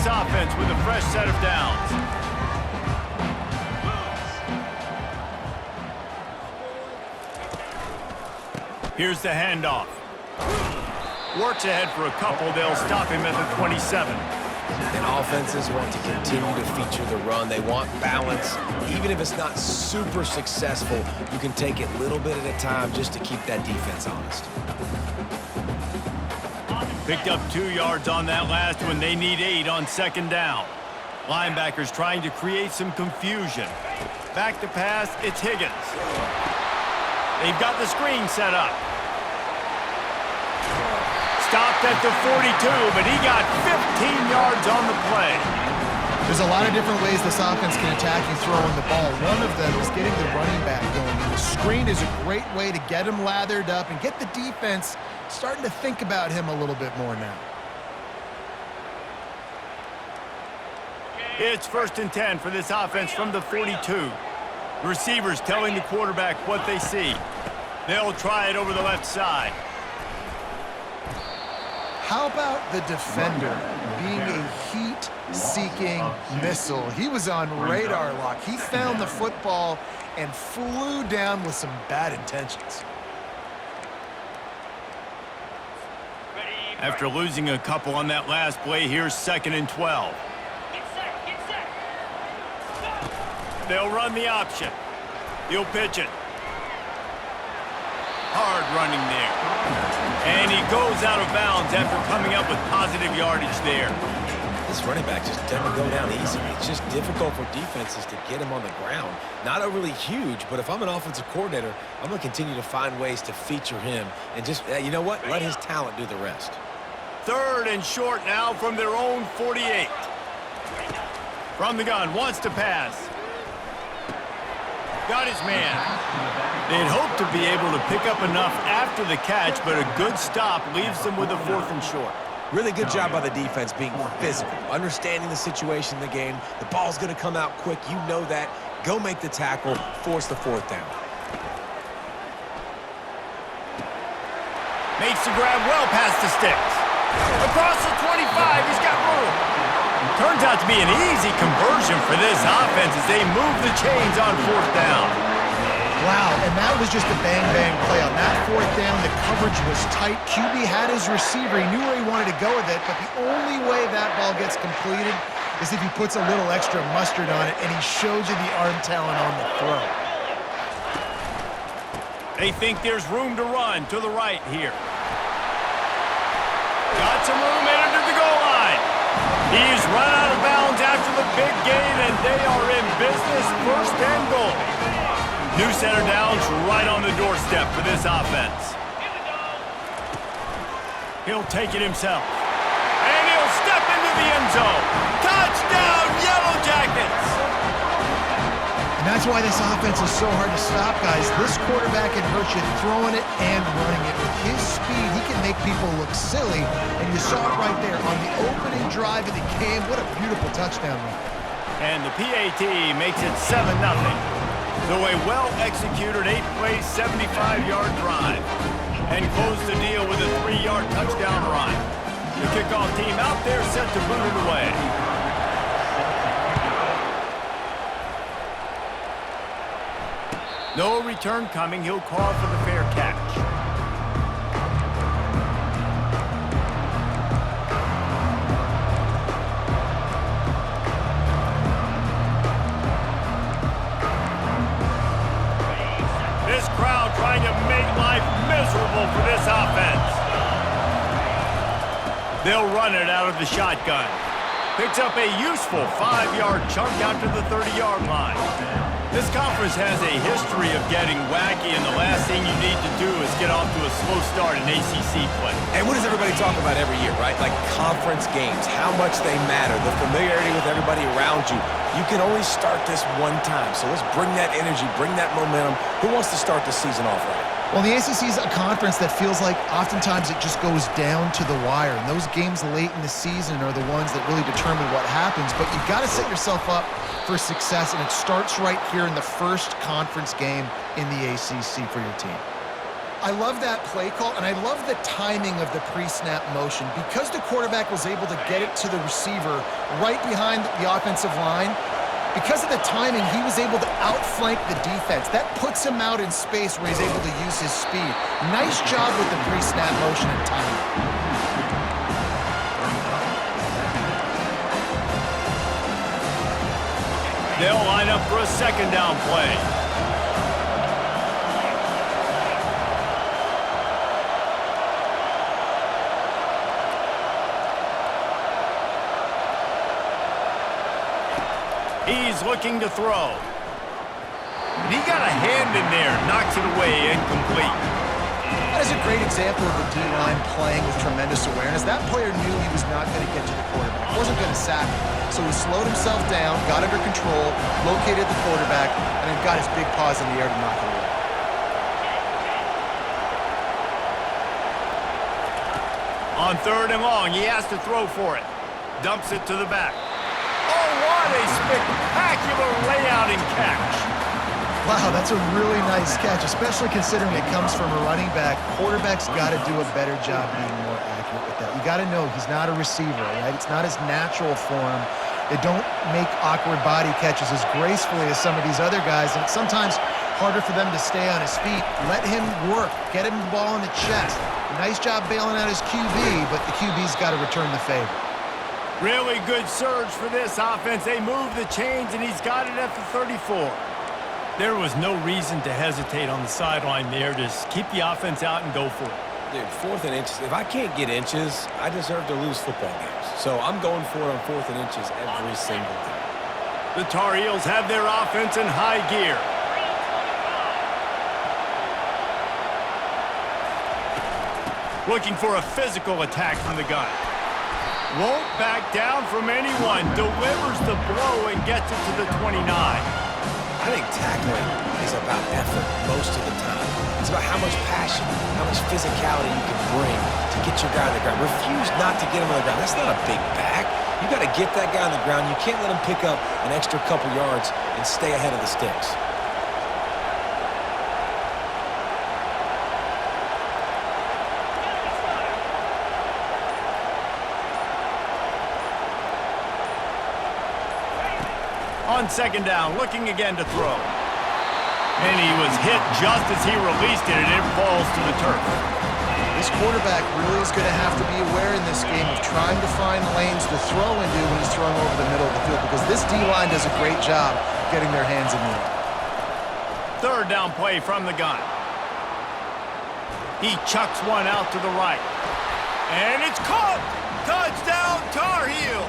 this offense with a fresh set of downs. Here's the handoff. Works ahead for a couple. They'll stop him at the 27. And offenses want to continue to feature the run. They want balance. Even if it's not super successful, you can take it a little bit at a time just to keep that defense honest. Picked up 2 yards on that last one. They need 8 on second down. Linebackers trying to create some confusion. Back to pass, it's Higgins. They've got the screen set up. Stopped at the 42, but he got 15 yards on the play. There's a lot of different ways this offense can attack you throwing the ball. One of them is getting the running back going. And the screen is a great way to get him lathered up and get the defense starting to think about him a little bit more now. It's 1st and 10 for this offense from the 42. Receivers telling the quarterback what they see. They'll try it over the left side. How about the defender being a heat-seeking missile? He was on radar lock. He found the football and flew down with some bad intentions. After losing a couple on that last play, here's 2nd and 12. They'll run the option. He'll pitch it. Hard running there. And he goes out of bounds after coming up with positive yardage there. This running back just doesn't go down easy. It's just difficult for defenses to get him on the ground. Not overly huge, but if I'm an offensive coordinator, I'm going to continue to find ways to feature him and just, you know what, let his talent do the rest. 3rd and short now from their own 48. From the gun, wants to pass. Got his man. They'd hoped to be able to pick up enough after the catch, but a good stop leaves them with a 4th and short. Really good job by the defense being physical, understanding the situation in the game. The ball's going to come out quick. You know that. Go make the tackle, force the 4th down. Makes the grab well past the sticks. Across the 25, he's got room. Turns out to be an easy conversion for this offense as they move the chains on 4th down. Wow, and that was just a bang-bang play. On that 4th down, the coverage was tight. QB had his receiver. He knew where he wanted to go with it, but the only way that ball gets completed is if he puts a little extra mustard on it, and he shows you the arm talent on the throw. They think there's room to run to the right here. Got some room headed to the goal line. He's run out of bounds after the big gain, and they are in business. 1st and goal. New center downs right on the doorstep for this offense. He'll take it himself. And he'll step into the end zone. Touchdown, Yellow Jackets! And that's why this offense is so hard to stop, guys. This quarterback can hurt you throwing it and running it. With his speed, he can make people look silly. And you saw it right there on the opening drive of the game. What a beautiful touchdown run. And the PAT makes it 7-0. So a well-executed 8-play, 75-yard drive. And close the deal with a 3-yard touchdown run. The kickoff team out there set to boot it away. No return coming. He'll call for the fair catch. This crowd trying to make life miserable for this offense. They'll run it out of the shotgun. Picks up a useful 5-yard chunk out to the 30-yard line. This conference has a history of getting wacky, and the last thing you need to do is get off to a slow start in ACC play. And what does everybody talk about every year, right? Like conference games, how much they matter, the familiarity with everybody around you. You can only start this one time, so let's bring that energy, bring that momentum. Who wants to start the season off right? Well, the ACC is a conference that feels like oftentimes it just goes down to the wire. And those games late in the season are the ones that really determine what happens. But you've got to set yourself up for success, and it starts right here in the first conference game in the ACC for your team. I love that play call, and I love the timing of the pre-snap motion. Because the quarterback was able to get it to the receiver right behind the offensive line, because of the timing, he was able to outflank the defense. That puts him out in space where he's able to use his speed. Nice job with the pre-snap motion and timing. They'll line up for a second down play. He's looking to throw. And he got a hand in there, knocks it away, incomplete. That is a great example of the D-line playing with tremendous awareness. That player knew he was not going to get to the quarterback. He wasn't going to sack him. So he slowed himself down, got under control, located the quarterback, and then got his big paws in the air to knock it away. On 3rd and long, he has to throw for it. Dumps it to the back. Oh, what a spectacular layout and catch. Wow, that's a really nice catch, especially considering it comes from a running back. Quarterback's got to do a better job being more accurate with that. You got to know he's not a receiver, right? It's not his natural form. They don't make awkward body catches as gracefully as some of these other guys, and it's sometimes harder for them to stay on his feet. Let him work. Get him the ball in the chest. Nice job bailing out his QB, but the QB's got to return the favor. Really good surge for this offense. They move the chains, and he's got it at the 34. There was no reason to hesitate on the sideline there. Just keep the offense out and go for it. Dude, 4th and inches. If I can't get inches, I deserve to lose football games. So I'm going for it on 4th and inches every single time. The Tar Heels have their offense in high gear. Looking for a physical attack from the gun. Won't back down from anyone. Delivers the blow and gets it to the 29. I think tackling is about effort most of the time. It's about how much passion, how much physicality you can bring to get your guy on the ground. Refuse not to get him on the ground. That's not a big back. You got to get that guy on the ground. You can't let him pick up an extra couple yards and stay ahead of the sticks. On 2nd down, looking again to throw. And he was hit just as he released it, and it falls to the turf. This quarterback really is going to have to be aware in this game of trying to find lanes to throw into when he's throwing over the middle of the field, because this D-line does a great job getting their hands in the air. 3rd down play from the gun. He chucks one out to the right. And it's caught! Touchdown, Tar Heels!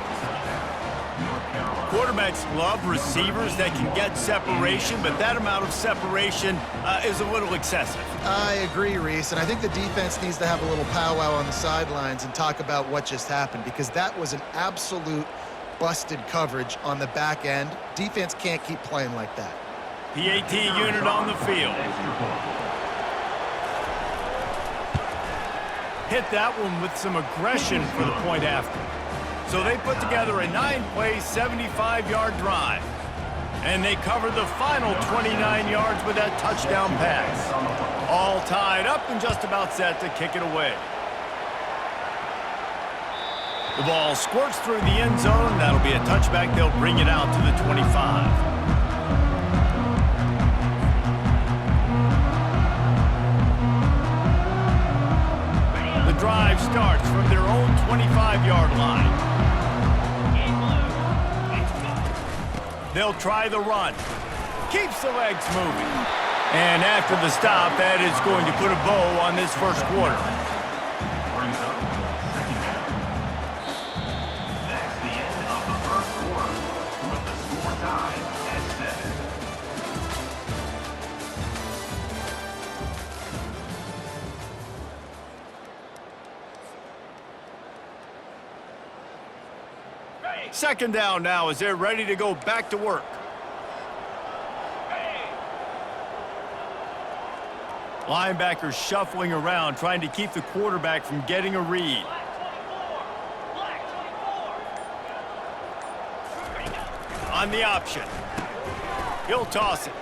Quarterbacks love receivers that can get separation, but that amount of separation is a little excessive. I agree, Reese, and I think the defense needs to have a little powwow on the sidelines and talk about what just happened, because that was an absolute busted coverage on the back end. Defense can't keep playing like that. PAT unit on the field. Hit that one with some aggression for the point after. So they put together a 9-play, 75-yard drive. And they covered the final 29 yards with that touchdown pass. All tied up and just about set to kick it away. The ball squirts through the end zone. That'll be a touchback. They'll bring it out to the 25. The drive starts from their own 25-yard line. They'll try the run. Keeps the legs moving. And after the stop, that is going to put a bow on this first quarter. That's the end of the first quarter with the score tied at 7. 2nd down now as they're ready to go back to work. Linebackers shuffling around, trying to keep the quarterback from getting a read. On the option. He'll toss it.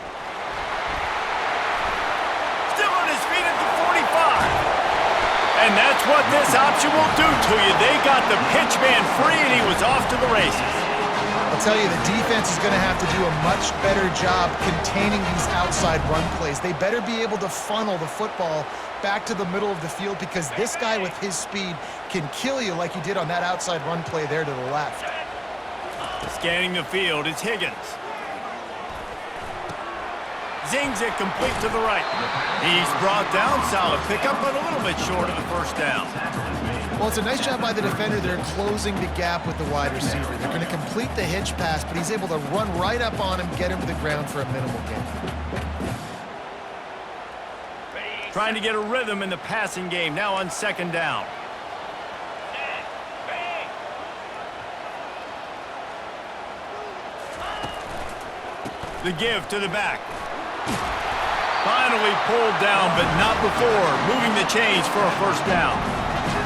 Still on his feet at the And that's what this option will do to you. They got the pitch man free, and he was off to the races. I'll tell you, the defense is going to have to do a much better job containing these outside run plays. They better be able to funnel the football back to the middle of the field because this guy with his speed can kill you like he did on that outside run play there to the left. Scanning the field, it's Higgins. Zings it complete to the right. He's brought down, solid pickup, but a little bit short of the first down. Well, it's a nice job by the defender. They're closing the gap with the wide receiver. They're going to complete the hitch pass, but he's able to run right up on him, get him to the ground for a minimal gain. Trying to get a rhythm in the passing game, now on second down. The give to the back. Finally pulled down, but not before moving the chains for a first down.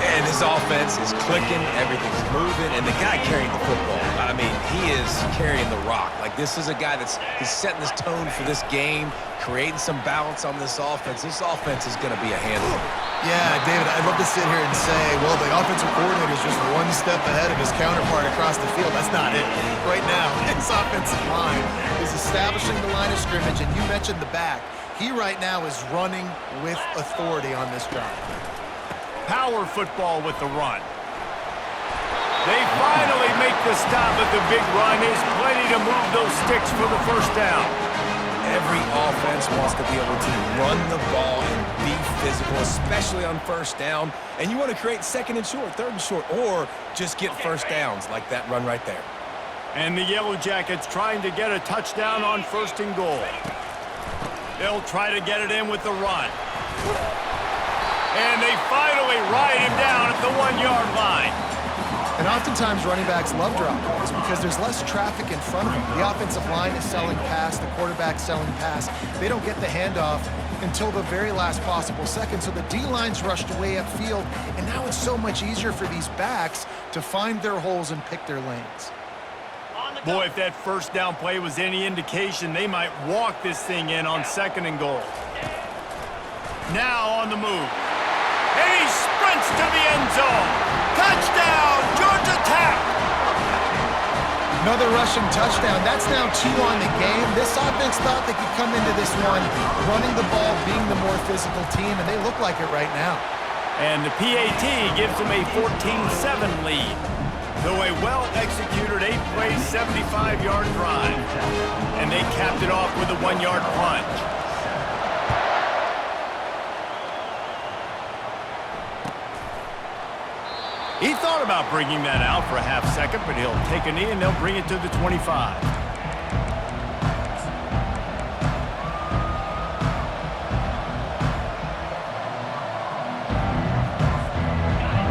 And his offense is clicking, everything's moving, and the guy carrying the football, I mean, he is carrying the rock. Like, this is a guy he's setting this tone for this game, creating some balance on this offense. This offense is going to be a handful. Yeah, David, I'd love to sit here and say, well, the offensive coordinator is just one step ahead of his counterpart across the field. That's not it. Right now, his offensive line is establishing the line of scrimmage, and you mentioned the back. He right now is running with authority on this drive. Power football with the run. They finally make the stop, but the big run is plenty to move those sticks for the first down. Every offense wants to be able to run the ball and be physical, especially on first down. And you want to create second and short, third and short, or just get first downs like that run right there. And the Yellow Jackets trying to get a touchdown on first and goal. They'll try to get it in with the run. And they finally ride him down at the 1-yard line. And oftentimes running backs love drop plays because there's less traffic in front of them. The offensive line is selling pass, the quarterback's selling pass. They don't get the handoff until the very last possible second. So the D-line's rushed way upfield, and now it's so much easier for these backs to find their holes and pick their lanes. Boy, if that first down play was any indication, they might walk this thing in on second and goal. Now on the move. And he sprints to the end zone. Touchdown, Georgia Tech! Another rushing touchdown. That's now 2 on the game. This offense thought they could come into this one running the ball, being the more physical team, and they look like it right now. And the PAT gives them a 14-7 lead. Though a well-executed 8-play, 75-yard drive. And they capped it off with a 1-yard plunge. He thought about bringing that out for a half second, but he'll take a knee and they'll bring it to the 25.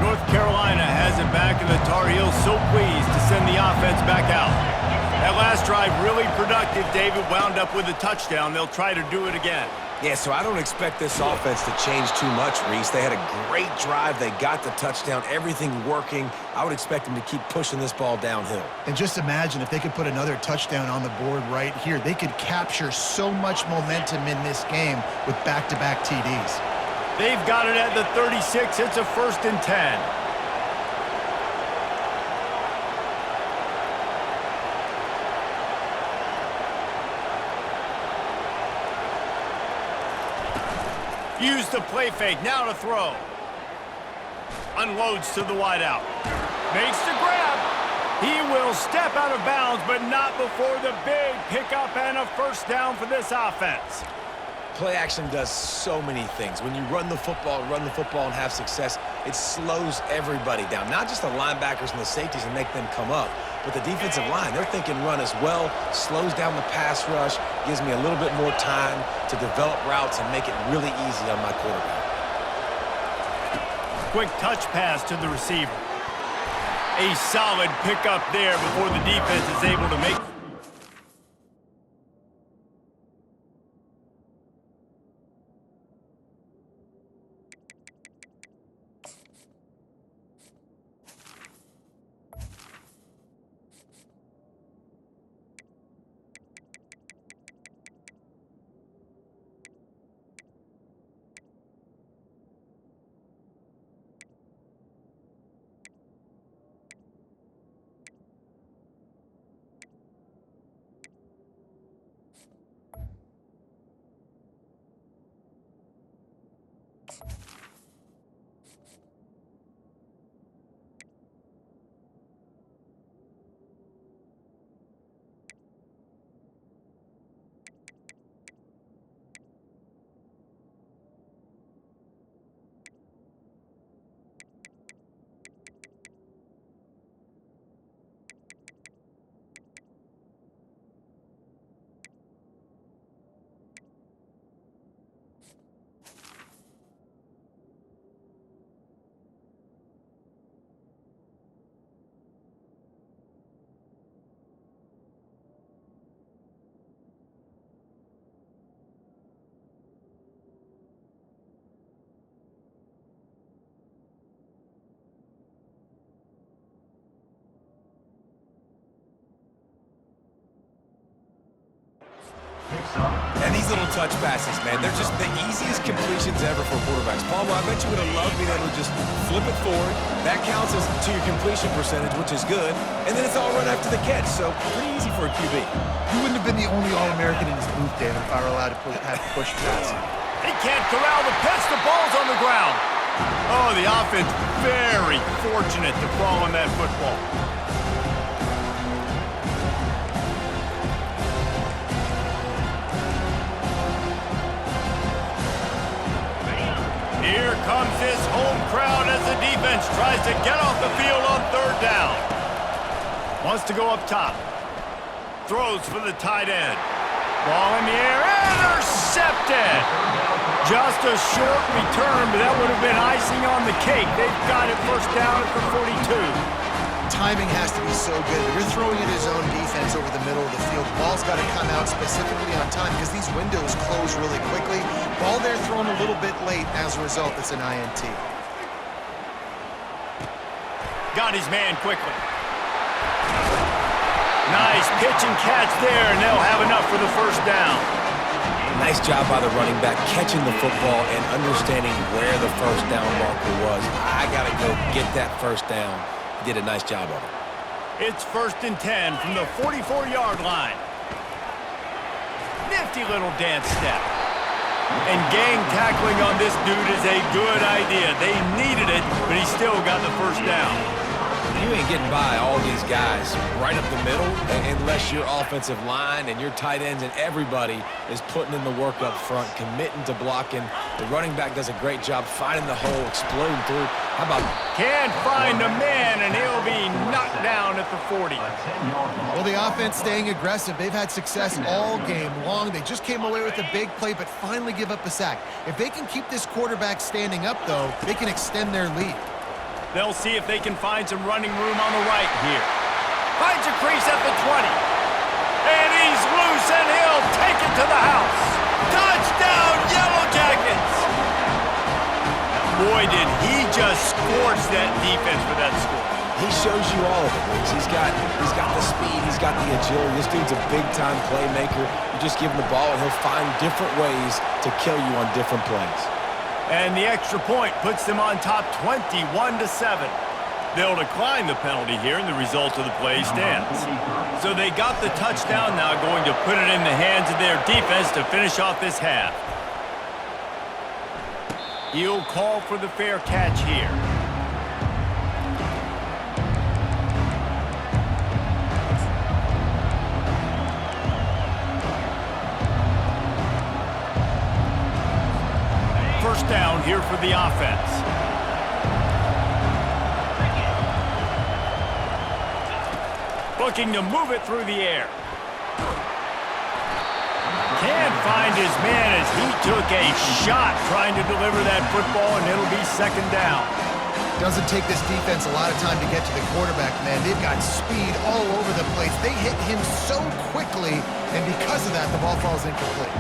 North Carolina has it back, and the Tar Heels so pleased to send the offense back out. That last drive really productive. David wound up with a touchdown. They'll try to do it again. Yeah, so I don't expect this offense to change too much, Reese. They had a great drive. They got the touchdown, everything working. I would expect them to keep pushing this ball downhill. And just imagine if they could put another touchdown on the board right here. They could capture so much momentum in this game with back-to-back TDs. They've got it at the 36. It's a 1st and 10. Use the play fake, now to throw. Unloads to the wideout. Makes the grab. He will step out of bounds, but not before the big pickup and a first down for this offense. Play action does so many things. When you run the football and have success, it slows everybody down. Not just the linebackers and the safeties and make them come up, but the defensive line. They're thinking run as well, slows down the pass rush, gives me a little bit more time to develop routes and make it really easy on my quarterback. Quick touch pass to the receiver. A solid pickup there before the defense is able to make. And these little touch passes, man, they're just the easiest completions ever for quarterbacks. Palmer, I bet you would have loved being able to just flip it forward. That counts as to your completion percentage, which is good. And then it's all right after the catch, so pretty easy for a QB. You wouldn't have been the only All-American in his booth, David, if I were allowed to have push pass. He can't corral the pitch. The ball's on the ground. Oh, the offense very fortunate to fall on that football. Here comes this home crowd as the defense tries to get off the field on third down. Wants to go up top. Throws for the tight end. Ball in the air, intercepted! Just a short return, but that would have been icing on the cake. They've got it first down at the 42. Timing has to be so good. You're throwing at his own defense over the middle of the field. Ball's got to come out specifically on time because these windows close really quickly. Ball there thrown a little bit late. As a result, it's an INT. Got his man quickly. Nice pitch and catch there, and they'll have enough for the first down. Nice job by the running back catching the football and understanding where the first down marker was. I got to go get that first down. He did a nice job of it. It's 1st and 10 from the 44-yard line. Nifty little dance step. And gang tackling on this dude is a good idea. They needed it, but he still got the first down. You ain't getting by all these guys right up the middle unless your offensive line and your tight ends and everybody is putting in the work up front, committing to blocking. The running back does a great job finding the hole, exploding through. How about... Can't find a man, and he'll be knocked down at the 40. Well, the offense staying aggressive. They've had success all game long. They just came away with a big play, but finally give up the sack. If they can keep this quarterback standing up, though, they can extend their lead. They'll see if they can find some running room on the right here. Finds a crease at the 20. And he's loose, and he'll take it to the house. Touchdown, Yellow Jackets! Boy, did he just scorch that defense for that score. He shows you all of it, Riggs. He's got the speed, he's got the agility. This dude's a big-time playmaker. You just give him the ball, and he'll find different ways to kill you on different plays. And the extra point puts them on top 21-7. They'll decline the penalty here, and the result of the play stands. So they got the touchdown, now going to put it in the hands of their defense to finish off this half. He'll call for the fair catch here. First down here for the offense. Looking to move it through the air. Can't find his man as he took a shot trying to deliver that football, and it'll be second down. Doesn't take this defense a lot of time to get to the quarterback, man. They've got speed all over the place. They hit him so quickly, and because of that, the ball falls incomplete.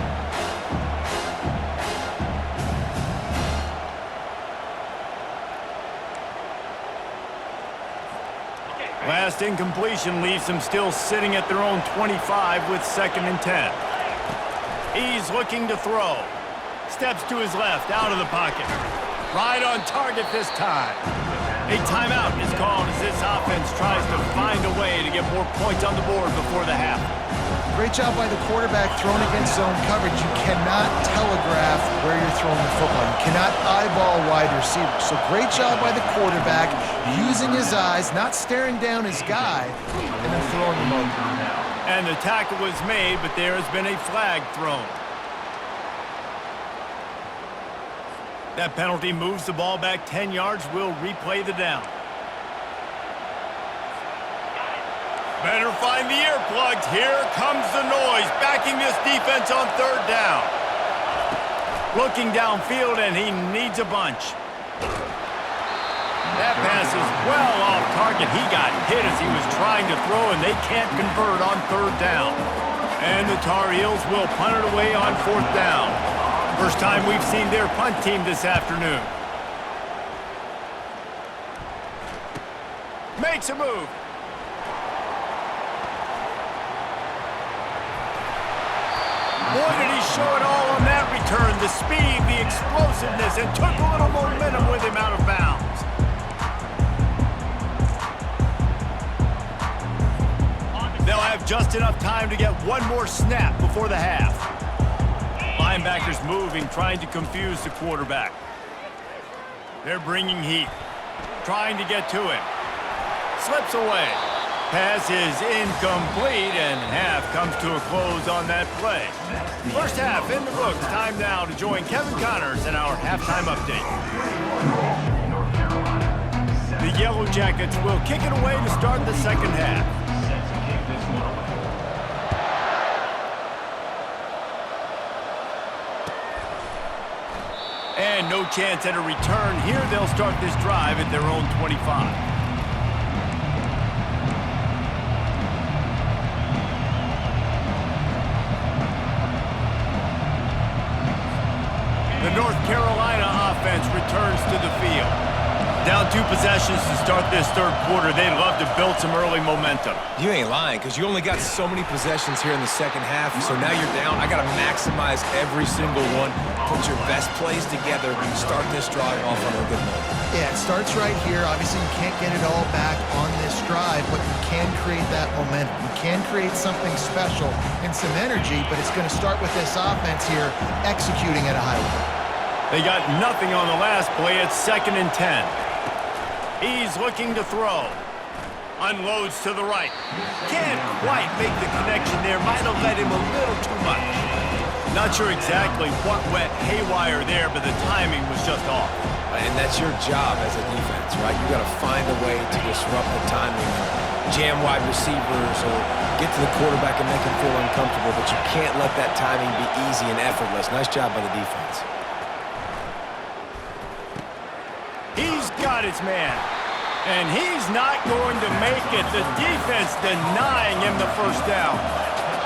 Last incompletion leaves them still sitting at their own 25 with 2nd and 10. He's looking to throw. Steps to his left, out of the pocket. Right on target this time. A timeout is called as this offense tries to find a way to get more points on the board before the half. Great job by the quarterback thrown against zone coverage. You cannot telegraph where you're throwing the football. You cannot eyeball wide receivers. So great job by the quarterback using his eyes, not staring down his guy, and then throwing him over. And the tackle was made, but there has been a flag thrown. That penalty moves the ball back 10 yards. We'll replay the down. Better find the earplugs. Here comes the noise, backing this defense on third down. Looking downfield, and he needs a bunch. That pass is well off target. He got hit as he was trying to throw, and they can't convert on third down. And the Tar Heels will punt it away on 4th down. First time we've seen their punt team this afternoon. Makes a move. Boy, did he show it all on that return. The speed, the explosiveness, and took a little momentum with him out of bounds. They'll have just enough time to get one more snap before the half. Linebackers moving, trying to confuse the quarterback. They're bringing heat, trying to get to him. Slips away. Pass is incomplete, and half comes to a close on that play. First half in the books. Time now to join Kevin Connors in our halftime update. The Yellow Jackets will kick it away to start the second half. And no chance at a return here. They'll start this drive at their own 25. The North Carolina offense returns to the field. Down 2 possessions to start this third quarter. They'd love to build some early momentum. You ain't lying, because you only got so many possessions here in the second half, so now you're down. I got to maximize every single one. Put your best plays together. Start this drive off on a good note. Yeah, it starts right here. Obviously, you can't get it all back on this drive, but you can create that momentum. You can create something special and some energy, but it's going to start with this offense here executing at a high level. They got nothing on the last play. It's 2nd and 10. He's looking to throw. Unloads to the right. Can't quite make the connection there. Might have led him a little too much. Not sure exactly what went haywire there, but the timing was just off. And that's your job as a defense, right? You got to find a way to disrupt the timing, jam wide receivers, or get to the quarterback and make him feel uncomfortable, but you can't let that timing be easy and effortless. Nice job by the defense. He's got his man, and he's not going to make it. The defense denying him the first down.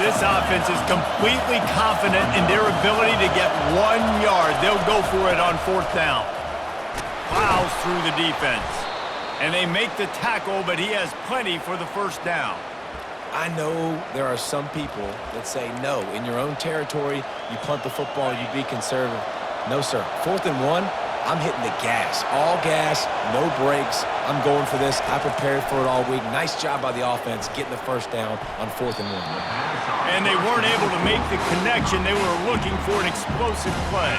This offense is completely confident in their ability to get 1 yard. They'll go for it on 4th down. Plows through the defense, and they make the tackle, but he has plenty for the first down. I know there are some people that say, no, in your own territory, you punt the football, you be conservative. No, sir. 4th and 1. I'm hitting the gas. All gas, no brakes. I'm going for this. I prepared for it all week. Nice job by the offense getting the first down on 4th and 1. And they weren't able to make the connection. They were looking for an explosive play.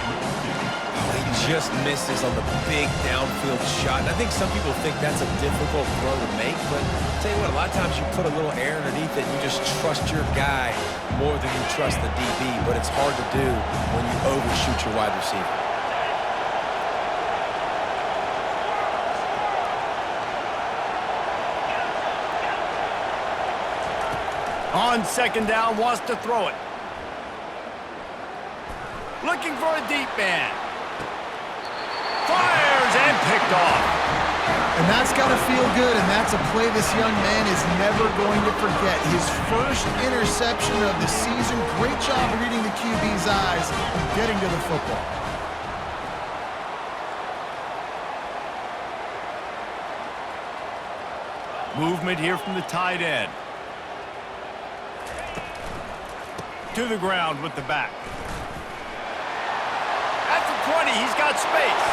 He just misses on the big downfield shot. And I think some people think that's a difficult throw to make, but I'll tell you what, a lot of times you put a little air underneath it and you just trust your guy more than you trust the DB, but it's hard to do when you overshoot your wide receiver. On 2nd down, wants to throw it. Looking for a deep man. Fires and picked off. And that's got to feel good, and that's a play this young man is never going to forget. His first interception of the season. Great job reading the QB's eyes and getting to the football. Movement here from the tight end. To the ground with the back. At the 20, he's got space.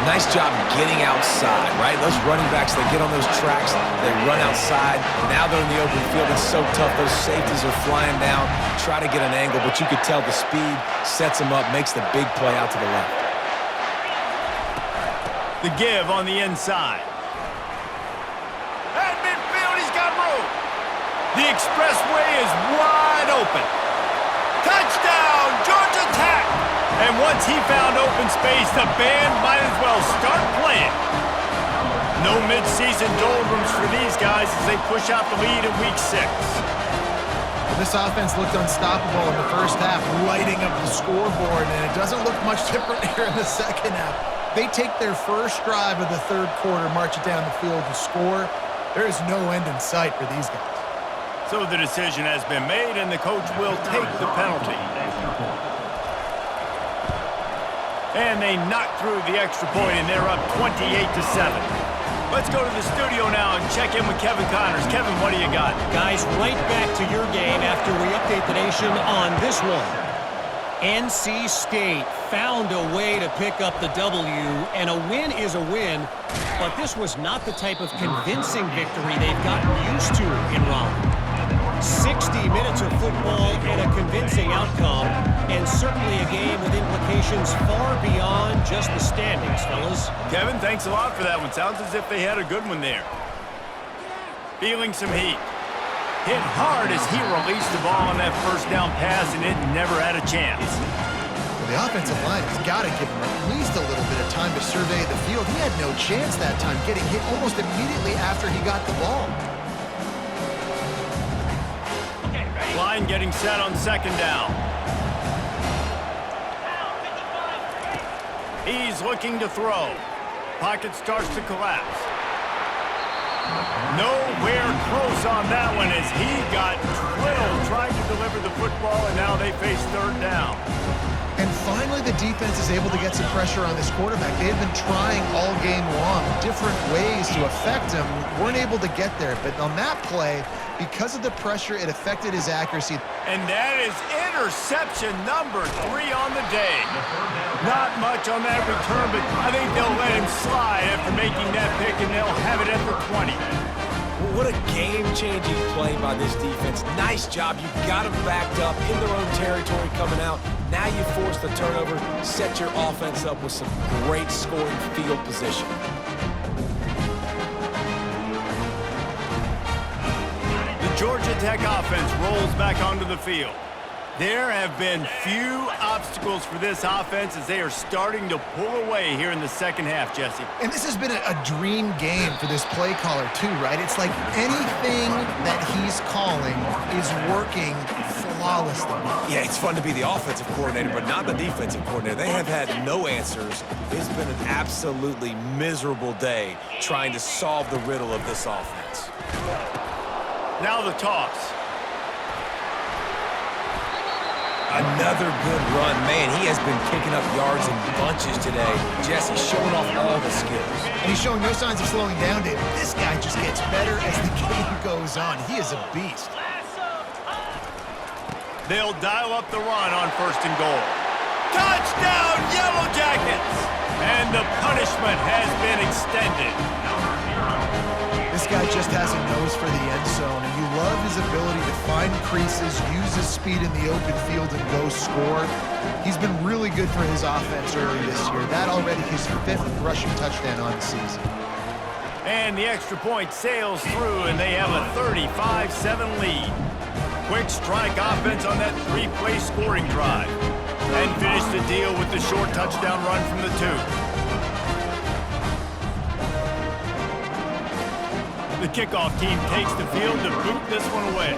Nice job getting outside, right? Those running backs, they get on those tracks, they run outside. Now they're in the open field. It's so tough. Those safeties are flying down, try to get an angle, but you could tell the speed sets them up, makes the big play out to the left. The give on the inside. At midfield, he's got room. The expressway is wide open. Touchdown, Georgia Tech! And once he found open space, the band might as well start playing. No mid-season doldrums for these guys as they push out the lead in Week 6. Well, this offense looked unstoppable in the first half, lighting up the scoreboard, and it doesn't look much different here in the second half. They take their first drive of the third quarter, march it down the field and score. There is no end in sight for these guys. So the decision has been made, and the coach will take the penalty. And they knock through the extra point, and they're up 28-7. Let's go to the studio now and check in with Kevin Connors. Kevin, what do you got? Guys, right back to your game after we update the nation on this one. NC State found a way to pick up the W, and a win is a win, but this was not the type of convincing victory they've gotten used to in Raleigh. 60 minutes of football and a convincing outcome, and certainly a game with implications far beyond just the standings, fellas. Kevin, thanks a lot for that one. Sounds as if they had a good one there. Feeling some heat. Hit hard as he released the ball on that first down pass, and it never had a chance. Well, the offensive line has got to give him at least a little bit of time to survey the field. He had no chance that time, getting hit almost immediately after he got the ball. Line getting set on second down. He's looking to throw. Pocket starts to collapse. Nowhere close on that one as he got drilled trying to deliver the football, and now they face third down. And finally, the defense is able to get some pressure on this quarterback. They had been trying all game long, different ways to affect him, weren't able to get there. But on that play, because of the pressure, it affected his accuracy. And that is interception number 3 on the day. Not much on that return, but I think they'll let him slide after making that pick, and they'll have it at the 20. What a game-changing play by this defense. Nice job. You got them backed up in their own territory coming out. Now you force the turnover, set your offense up with some great scoring field position. The Georgia Tech offense rolls back onto the field. There have been few obstacles for this offense as they are starting to pull away here in the second half, Jesse. And this has been a dream game for this play caller too, right? It's like anything that he's calling is working flawlessly. Yeah, it's fun to be the offensive coordinator, but not the defensive coordinator. They have had no answers. It's been an absolutely miserable day trying to solve the riddle of this offense. Now the toss. Another good run. Man, he has been picking up yards in bunches today. Jesse showing off all the skills. And he's showing no signs of slowing down, David. This guy just gets better as the game goes on. He is a beast. They'll dial up the run on first and goal. Touchdown, Yellow Jackets! And the punishment has been extended. This guy just has a nose for the end zone, and you love his ability to find creases, use his speed in the open field, and go score. He's been really good for his offense early this year. That already his 5th rushing touchdown on the season. And the extra point sails through, and they have a 35-7 lead. Quick strike offense on that 3-play scoring drive. And finish the deal with the short touchdown run from the 2. The kickoff team takes the field to boot this one away.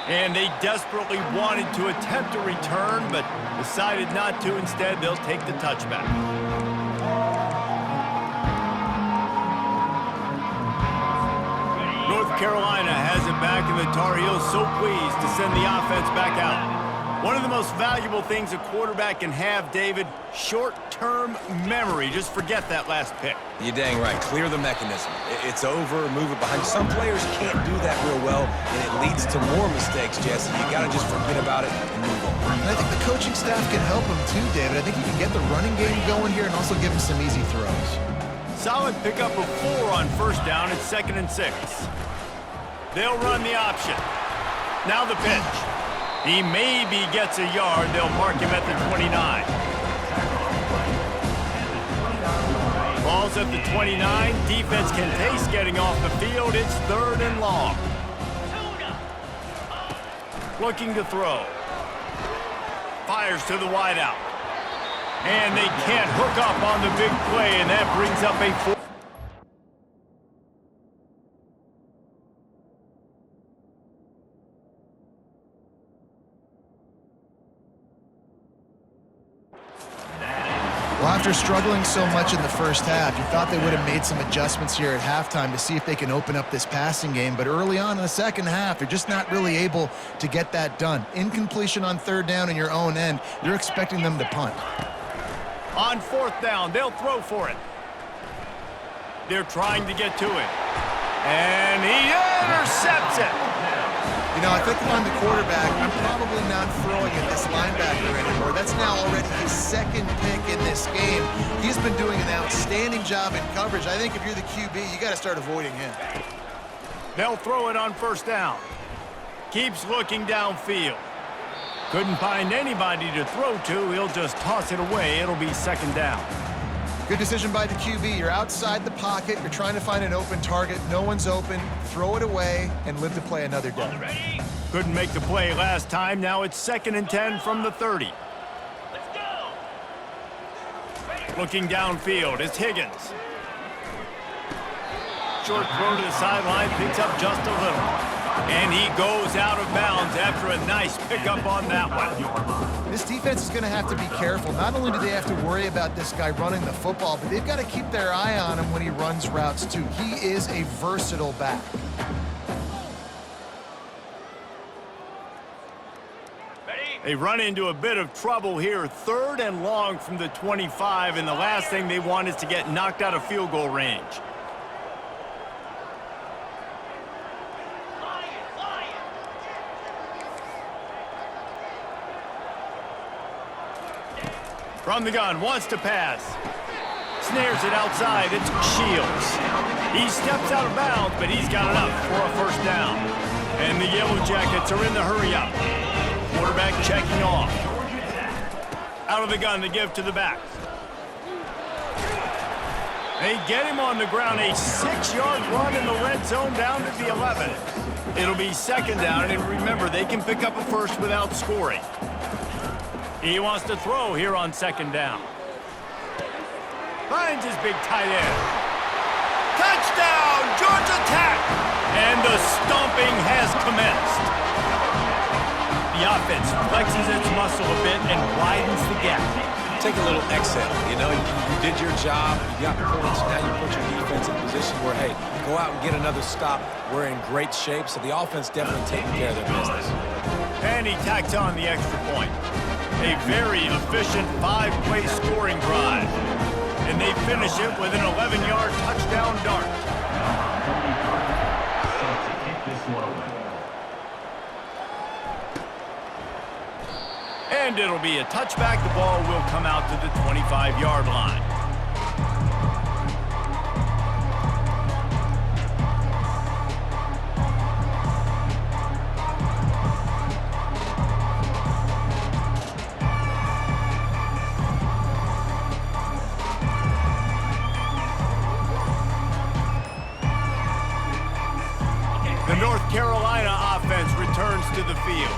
And they desperately wanted to attempt a return, but decided not to. Instead, they'll take the touchback. North Carolina has it back, and the Tar Heels so pleased to send the offense back out. One of the most valuable things a quarterback can have, David, short-term memory. Just forget that last pick. You're dang right. Clear the mechanism. It's over, move it behind. Some players can't do that real well, and it leads to more mistakes, Jesse. You got to just forget about it and move on. And I think the coaching staff can help him too, David. I think he can get the running game going here and also give him some easy throws. Solid pickup of 4 on first down. It's 2nd and 6. They'll run the option. Now the pitch. He maybe gets a yard. They'll mark him at the 29. Ball's at the 29. Defense can taste getting off the field. It's 3rd and long. Looking to throw. Fires to the wideout. And they can't hook up on the big play, and that brings up a 4. Well, after struggling so much in the first half, you thought they would have made some adjustments here at halftime to see if they can open up this passing game. But early on in the second half, they're just not really able to get that done. Incompletion on third down in your own end, you're expecting them to punt. On fourth down, they'll throw for it. They're trying to get to it. And he intercepts it. You know, I think if I'm the quarterback, I'm probably not throwing at this linebacker anymore. That's now already his second pick in this game. He's been doing an outstanding job in coverage. I think if you're the QB, you got to start avoiding him. They'll throw it on first down. Keeps looking downfield. Couldn't find anybody to throw to. He'll just toss it away. It'll be second down. Good decision by the QB. You're outside the pocket. You're trying to find an open target. No one's open. Throw it away and live to play another day. Couldn't make the play last time. Now it's 2nd and 10 from the 30. Let's go. Looking downfield, it's Higgins. Short throw to the sideline, picks up just a little. And he goes out of bounds after a nice pickup on that one. This defense is going to have to be careful. Not only do they have to worry about this guy running the football, but they've got to keep their eye on him when he runs routes too. He is a versatile back. They run into a bit of trouble here. 3rd and long from the 25, and the last thing they want is to get knocked out of field goal range. From the gun, wants to pass. Snares it outside, it's Shields. He steps out of bounds, but he's got enough for a first down. And the Yellow Jackets are in the hurry-up. Quarterback checking off. Out of the gun, they give to the back. They get him on the ground, a 6-yard run in the red zone down to the 11. It'll be second down, and remember, they can pick up a first without scoring. He wants to throw here on second down. Finds his big tight end. Touchdown, Georgia Tech! And the stomping has commenced. The offense flexes its muscle a bit and widens the gap. Take a little exhale. You know, you did your job. You got points. Now you put your defense in a position where, hey, go out and get another stop. We're in great shape, so the offense definitely taking care of their business. And he tacks on the extra point. A very efficient 5-play scoring drive. And they finish it with an 11-yard touchdown dart. To kick this one away. And it'll be a touchback. The ball will come out to the 25-yard line. The North Carolina offense returns to the field.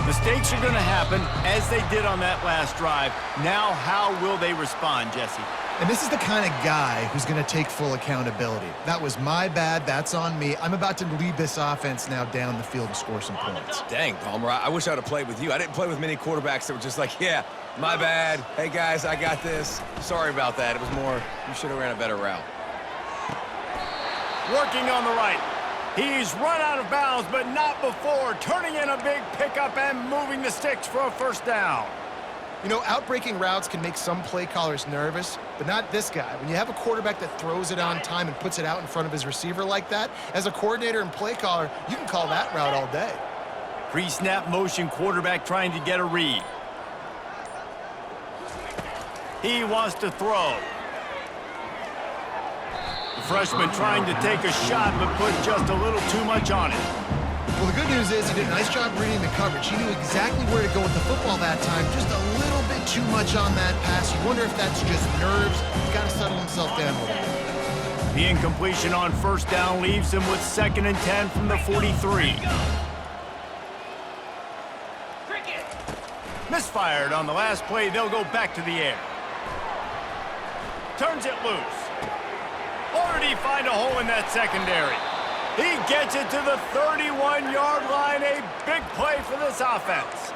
Mistakes are going to happen, as they did on that last drive. Now, how will they respond, Jesse? And this is the kind of guy who's going to take full accountability. That was my bad. That's on me. I'm about to lead this offense now down the field and score some points. Dang, Palmer, I wish I would have played with you. I didn't play with many quarterbacks that were just like, yeah, my bad. Hey, guys, I got this. Sorry about that. It was more, you should have ran a better route. Working on the right. He's run out of bounds, but not before. Turning in a big pickup and moving the sticks for a first down. You know, outbreaking routes can make some play callers nervous, but not this guy. When you have a quarterback that throws it on time and puts it out in front of his receiver like that, as a coordinator and play caller, you can call that route all day. Pre-snap motion quarterback trying to get a read. He wants to throw. The freshman trying to take a shot, but put just a little too much on it. Well, the good news is he did a nice job reading the coverage. He knew exactly where to go with the football that time. Just a little bit too much on that pass. You wonder if that's just nerves. He's got to settle himself down a little bit. The incompletion on first down leaves him with 2nd and 10 from the 43. Misfired on the last play. They'll go back to the air. Turns it loose. Or did he find a hole in that secondary? He gets it to the 31-yard line. A big play for this offense.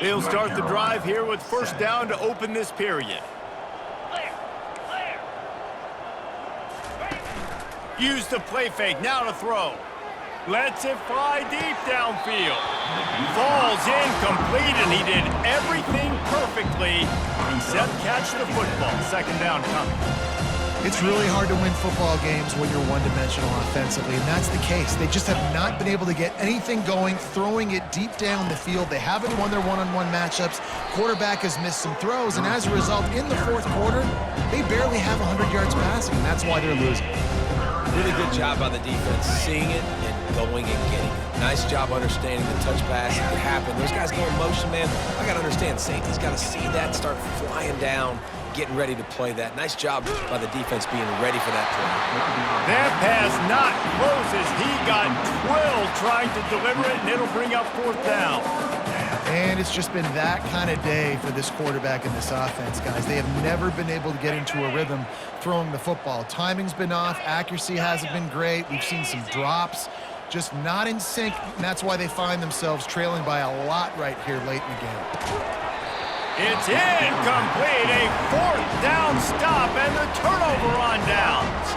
They'll start the drive here with first down to open this period. Use the play fake, now to throw. Lets it fly deep downfield. Falls incomplete, and he did everything perfectly except catch the football. Second down coming. It's really hard to win football games when you're one-dimensional offensively, and that's the case. They just have not been able to get anything going, throwing it deep down the field. They haven't won their one-on-one matchups. Quarterback has missed some throws, and as a result, in the fourth quarter, they barely have 100 yards passing, and that's why they're losing. Really good job by the defense, seeing it and going and getting it. Nice job understanding the touch pass that could happen. Those guys go in motion, man. I got to understand, safety's got to see that, start flying down, getting ready to play that. Nice job by the defense being ready for that play. That pass not close as he got twirled trying to deliver it, and it'll bring up fourth down. And it's just been that kind of day for this quarterback and this offense, guys. They have never been able to get into a rhythm throwing the football. Timing's been off. Accuracy hasn't been great. We've seen some drops, just not in sync, and that's why they find themselves trailing by a lot right here late in the game. It's incomplete. A fourth down stop and the turnover on downs.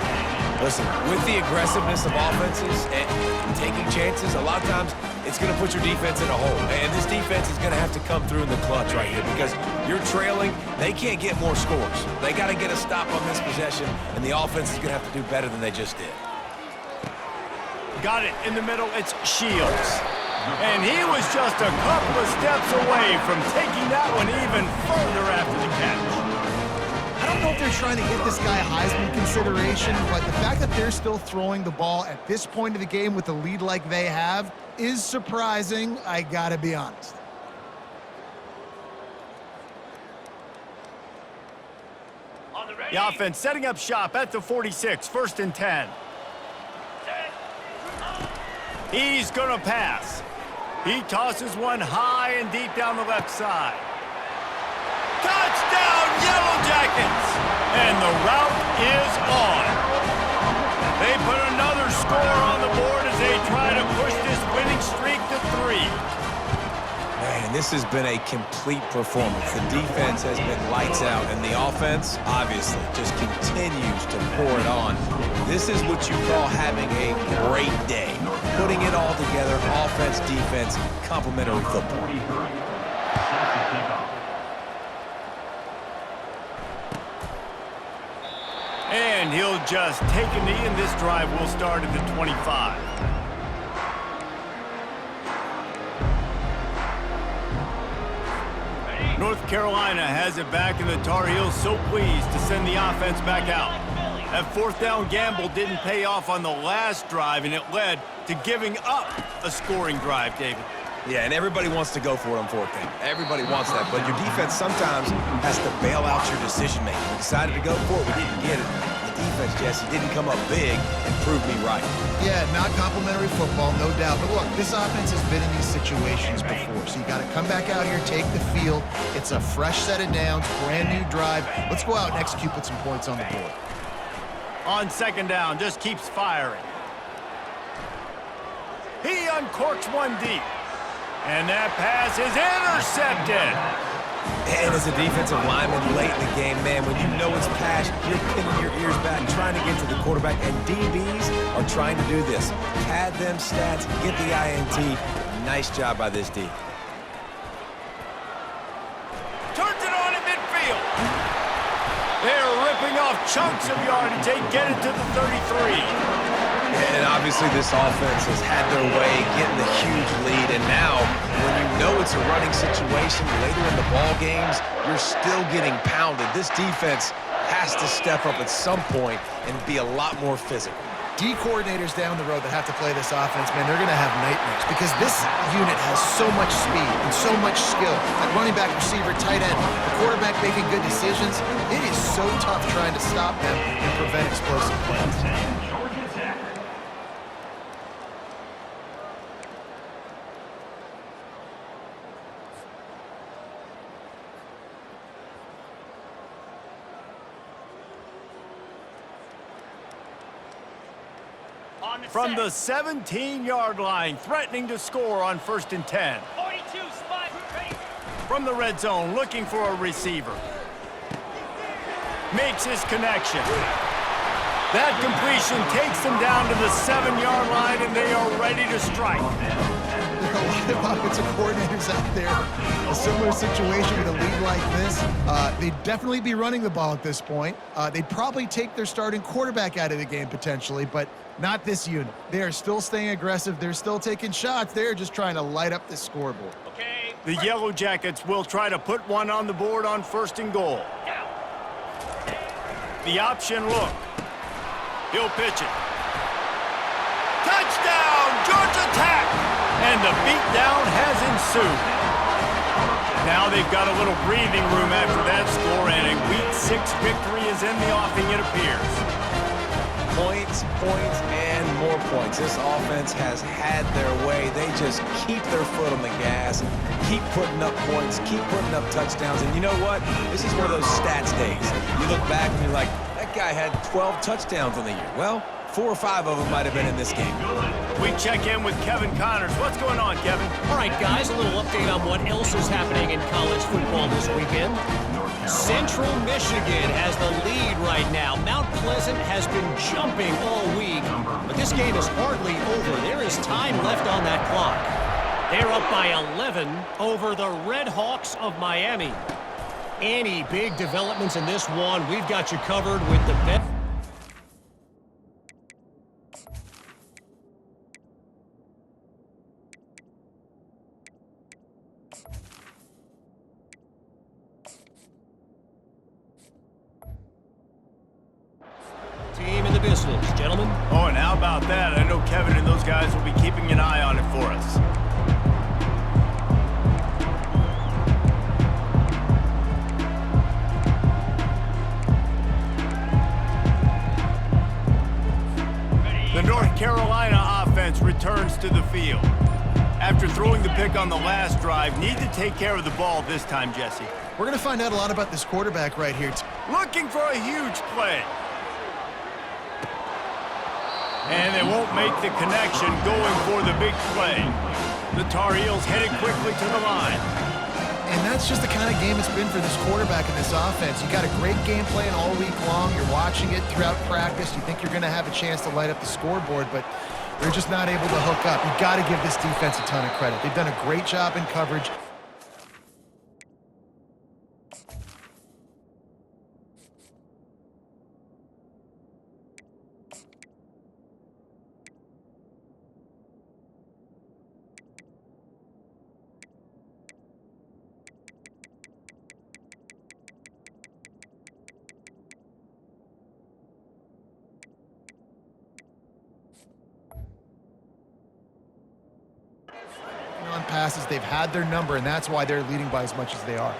Listen, with the aggressiveness of offenses and taking chances, a lot of times it's going to put your defense in a hole. And this defense is going to have to come through in the clutch right here because you're trailing. They can't get more scores. They got to get a stop on this possession, and the offense is going to have to do better than they just did. Got it in the middle. It's Shields. And he was just a couple of steps away from taking that one even further after the catch. I don't know if they're trying to get this guy Heisman consideration, but the fact that they're still throwing the ball at this point of the game with a lead like they have is surprising, I gotta be honest. The offense setting up shop at the 46, first and 10. He's gonna pass. He tosses one high and deep down the left side. Touchdown, Yellow Jackets! And the route is on. They put another score on the board as they try to push this winning streak to 3. Man, this has been a complete performance. The defense has been lights out, and the offense, obviously, just continues to pour it on. This is what you call having a great day. Putting it all together, offense, defense, complementary football. And he'll just take a knee, and this drive will start at the 25. North Carolina has it back, and the Tar Heels so pleased to send the offense back out. That fourth down gamble didn't pay off on the last drive, and it led to giving up a scoring drive, David. Yeah, and everybody wants to go for it on fourth down. Everybody wants that, but your defense sometimes has to bail out your decision-making. We decided to go for it. We didn't get it. The defense, Jesse, didn't come up big and prove me right. Yeah, not complimentary football, no doubt. But look, this offense has been in these situations before, so you got to come back out here, take the field. It's a fresh set of downs, brand new drive. Let's go out and execute, put some points on the board. On second down, just keeps firing. He uncorks one deep. And that pass is intercepted. And as a defensive lineman late in the game, man, when you know it's pass, you're pinning your ears back, trying to get to the quarterback, and DBs are trying to do this. Pad them stats, get the INT. Nice job by this D. Turns it on in midfield. They're ripping off chunks of yardage. They get it to the 33. And obviously this offense has had their way, getting the huge lead. And now, when you know it's a running situation later in the ball games, you're still getting pounded. This defense has to step up at some point and be a lot more physical. D coordinators down the road that have to play this offense, man, they're going to have nightmares because this unit has so much speed and so much skill. At running back, receiver, tight end, the quarterback making good decisions. It is so tough trying to stop them and prevent explosive plays. From the 17-yard line, threatening to score on 1st and 10. 42 spot. Ready. From the red zone, looking for a receiver. Makes his connection. That completion takes them down to the 7-yard line, and they are ready to strike. There are a lot of offensive coordinators out there. A similar situation with a league like this. They'd definitely be running the ball at this point. They'd probably take their starting quarterback out of the game potentially, but not this unit. They are still staying aggressive. They're still taking shots. They're just trying to light up the scoreboard. Okay. The Yellow Jackets will try to put one on the board on 1st and goal. The option look. He'll pitch it. Touchdown, Georgia Tech! And the beatdown has ensued. Now they've got a little breathing room after that score, and a Week 6 victory is in the offing, it appears. Points, points, and more points. This offense has had their way. They just keep their foot on the gas, keep putting up points, keep putting up touchdowns. And you know what? This is one of those stats days. You look back and you're like, that guy had 12 touchdowns on the year. Well, 4 or 5 of them might have been in this game. We check in with Kevin Connors. What's going on, Kevin? All right, guys, a little update on what else is happening in college football this weekend. Central Michigan has the lead right now. Mount Pleasant has been jumping all week, but this game is hardly over. There is time left on that clock. They're up by 11 over the Red Hawks of Miami. Any big developments in this one, we've got you covered with the best. Team in the business, gentlemen. Oh, and how about that? I know Kevin and those guys will be keeping an eye on it for us. The North Carolina offense returns to the field. After throwing the pick on the last drive, need to take care of the ball this time, Jesse. We're going to find out a lot about this quarterback right here. Looking for a huge play. And they won't make the connection going for the big play. The Tar Heels headed quickly to the line. And that's just the kind of game it's been for this quarterback and this offense. You got a great game plan all week long. You're watching it throughout practice. You think you're going to have a chance to light up the scoreboard, but they're just not able to hook up. You got to give this defense a ton of credit. They've done a great job in coverage. On passes, they've had their number, and that's why they're leading by as much as they are.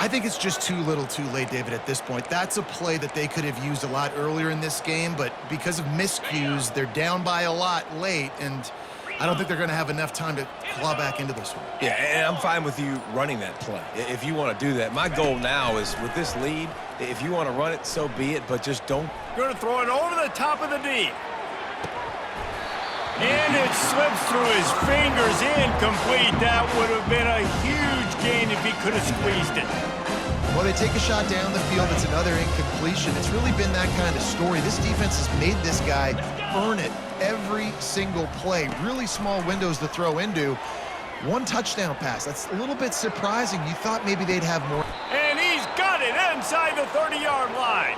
I think it's just too little too late, David, at this point. That's a play that they could have used a lot earlier in this game, but because of miscues, they're down by a lot late, and I don't think they're going to have enough time to claw back into this one. Yeah, and I'm fine with you running that play if you want to do that. My goal now is with this lead, if you want to run it, so be it, but just don't. Going to throw it over the top of the D. And it slips through his fingers, incomplete. That would have been a huge gain if he could have squeezed it. Well, they take a shot down the field. It's another incompletion. It's really been that kind of story. This defense has made this guy earn it every single play. Really small windows to throw into. One touchdown pass. That's a little bit surprising. You thought maybe they'd have more. And he's got it inside the 30-yard line.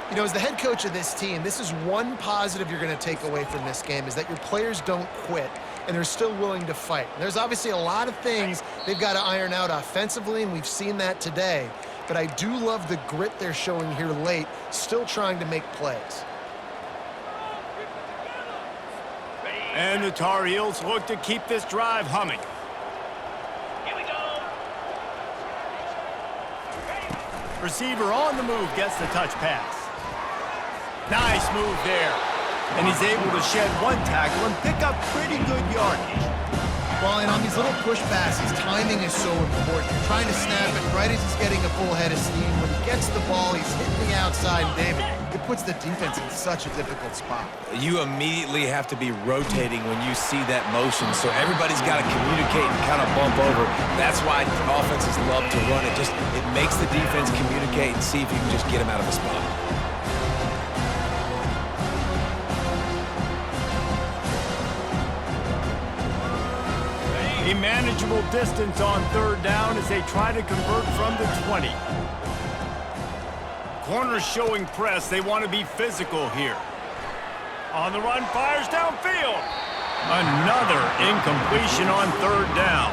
You know, as the head coach of this team, this is one positive you're going to take away from this game, is that your players don't quit, and they're still willing to fight. And there's obviously a lot of things they've got to iron out offensively, and we've seen that today. But I do love the grit they're showing here late, still trying to make plays. And the Tar Heels look to keep this drive humming. Here we go. Receiver on the move gets the touch pass. Nice move there. And he's able to shed one tackle and pick up pretty good yardage. Well, and on these little push passes, timing is so important. You're trying to snap it right as he's getting a full head of steam. When he gets the ball, he's hitting the outside, and David, it puts the defense in such a difficult spot. You immediately have to be rotating when you see that motion, so everybody's got to communicate and kind of bump over. That's why offenses love to run it. It makes the defense communicate and see if you can just get him out of a spot. A manageable distance on third down as they try to convert from the 20. Corners showing press. They want to be physical here. On the run, fires downfield. Another incompletion on third down.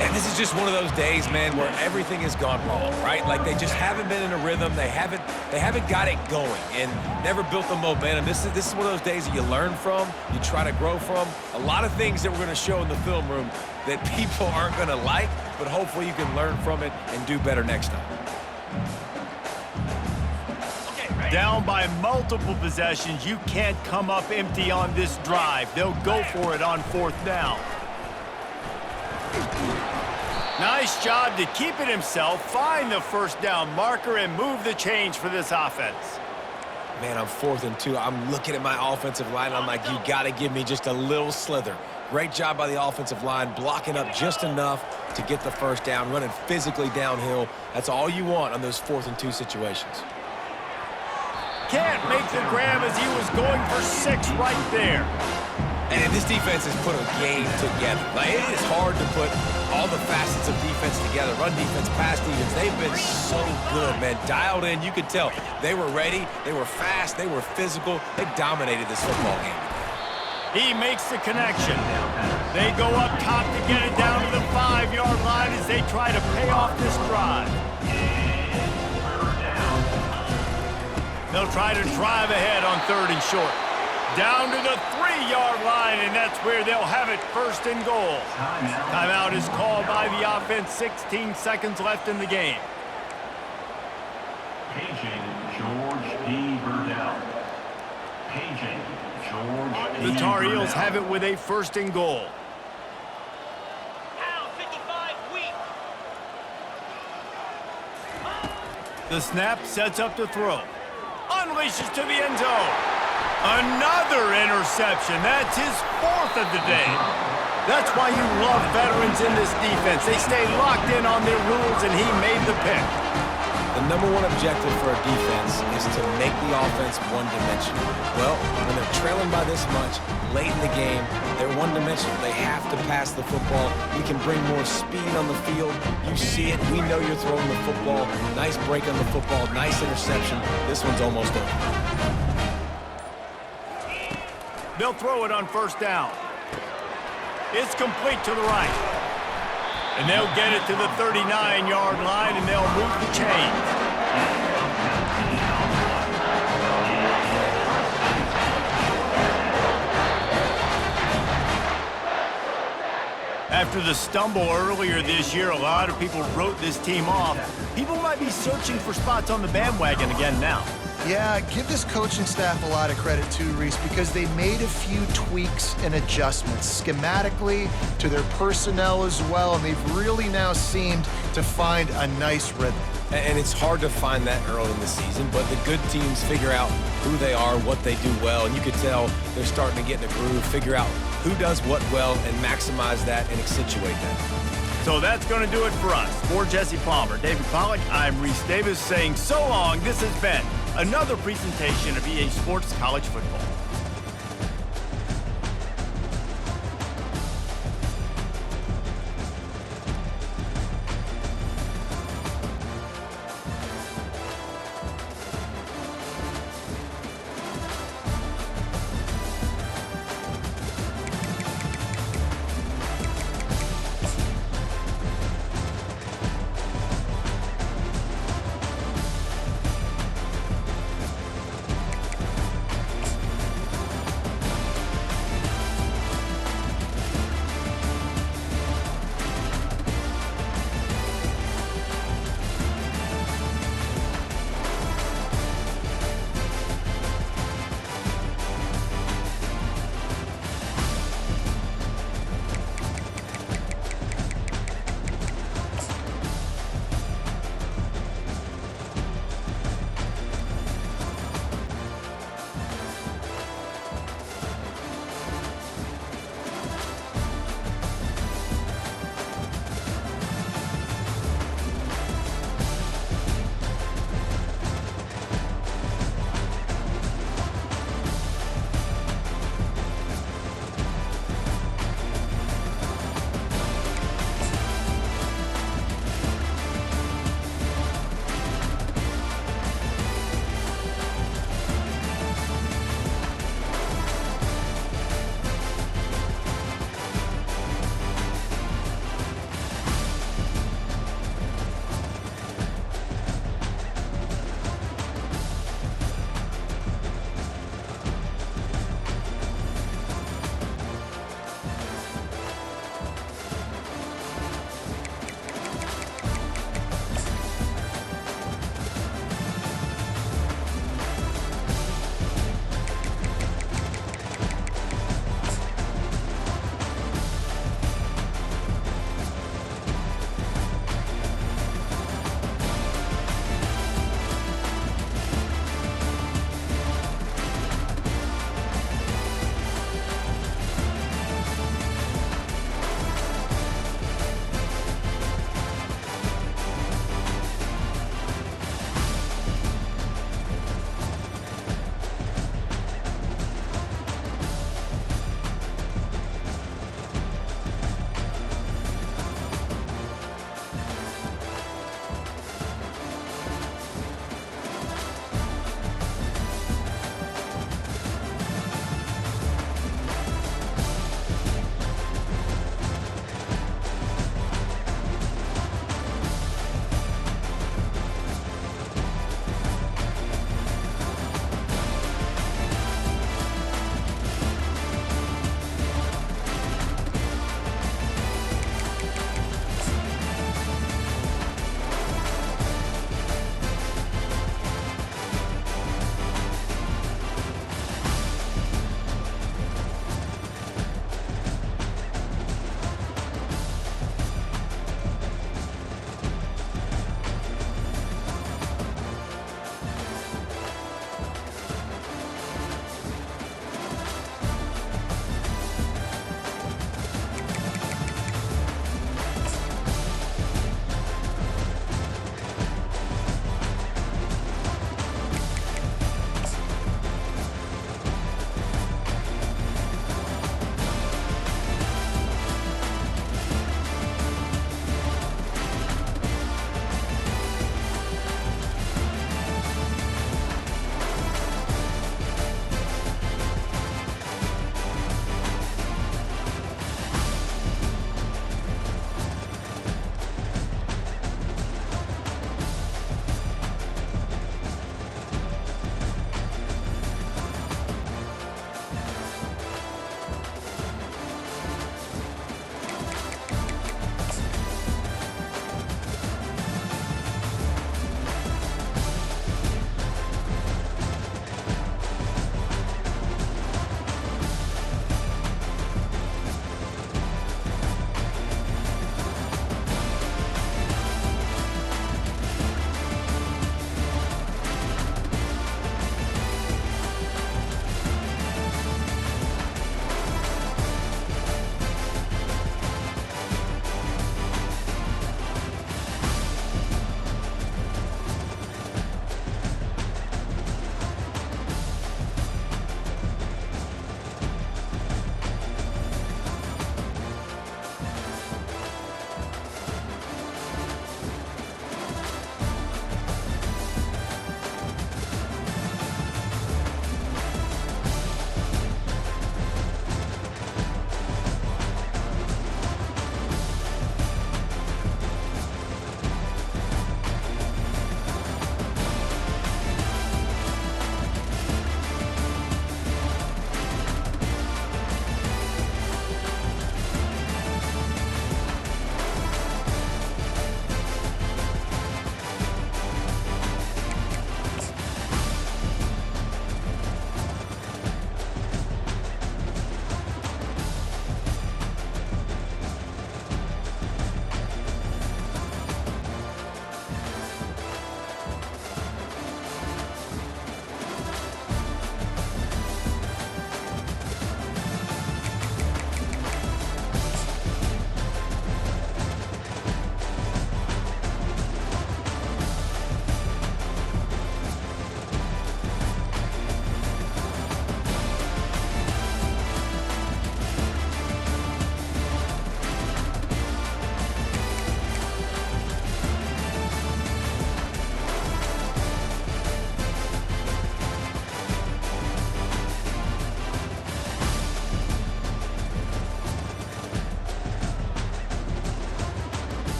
And this is just one of those days, man, where everything has gone wrong, right? Like they just haven't been in a rhythm. They haven't got it going and never built the momentum. This is one of those days that you learn from, you try to grow from. A lot of things that we're going to show in the film room that people aren't going to like, but hopefully you can learn from it and do better next time. Down by multiple possessions, you can't come up empty on this drive. They'll go for it on fourth down. Nice job to keep it himself, find the first down marker, and move the change for this offense. Man, I'm 4th and 2. I'm looking at my offensive line. I'm like, you got to give me just a little slither. Great job by the offensive line, blocking up just enough to get the first down, running physically downhill. That's all you want on those 4th and 2 situations. Can't make the grab as he was going for 6 right there. And this defense has put a game together. Like, it is hard to put all the facets of defense together. Run defense, pass defense. They've been so good, man. Dialed in. You could tell they were ready. They were fast. They were physical. They dominated this football game. He makes the connection. They go up top to get it down to the 5-yard line as they try to pay off this drive. They'll try to drive ahead on 3rd and short. Down to the 3-yard line, and that's where they'll have it, 1st and goal. Timeout is called by the offense, 16 seconds left in the game. Paging George P. Burdell. Paging George P. The Tar Heels Burdell. have it with a 1st and goal. Now 55 weak. The snap sets up the throw. Unleashes to the end zone. Another interception. That's his 4th of the day. That's why you love veterans in this defense. They stay locked in on their rules, and he made the pick. The number one objective for a defense is to make the offense one-dimensional. Well, when they're trailing by this much, late in the game, they're one-dimensional. They have to pass the football. We can bring more speed on the field. You see it. We know you're throwing the football. Nice break on the football. Nice interception. This one's almost over. They'll throw it on 1st down. It's complete to the right. And they'll get it to the 39-yard line, and they'll move the chains. After the stumble earlier this year, a lot of people wrote this team off. People might be searching for spots on the bandwagon again now. Yeah, give this coaching staff a lot of credit too, Reese, because they made a few tweaks and adjustments schematically to their personnel as well, and they've really now seemed to find a nice rhythm. And it's hard to find that early in the season, but the good teams figure out who they are, what they do well, and you could tell they're starting to get in a groove, figure out who does what well, and maximize that and accentuate that. So that's going to do it for us. For Jesse Palmer, David Pollack, I'm Reese Davis saying so long. This has been another presentation of EA Sports College Football.